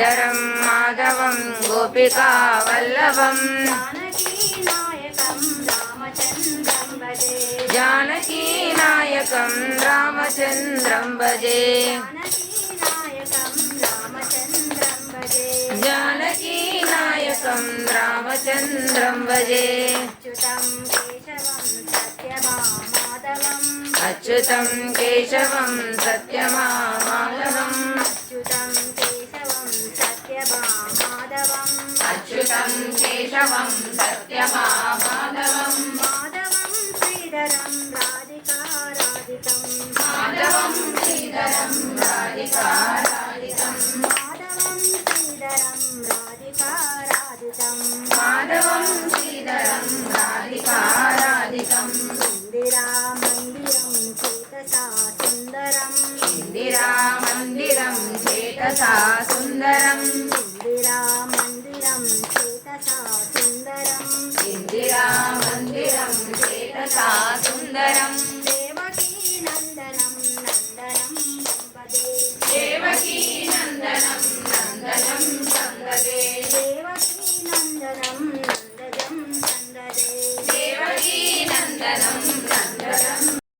శ్రీధరం మాధవం గోపికా వల్లభం జానకీ నాయకం రామచంద్రం భజే జానకీ నాయకం రామచంద్రం భజే అచ్యుతం కేశవం సత్యమాధవం అచ్యుతం కేశవం సత్యమాధవం మాధవం శ్రీధరం రాధికారాధితం మాధవం శ్రీధరం రాధికారాధితం ఇందిరా మందిరం చేతసా సుందరం ఇందిరా మందిరం చేతసా సుందరం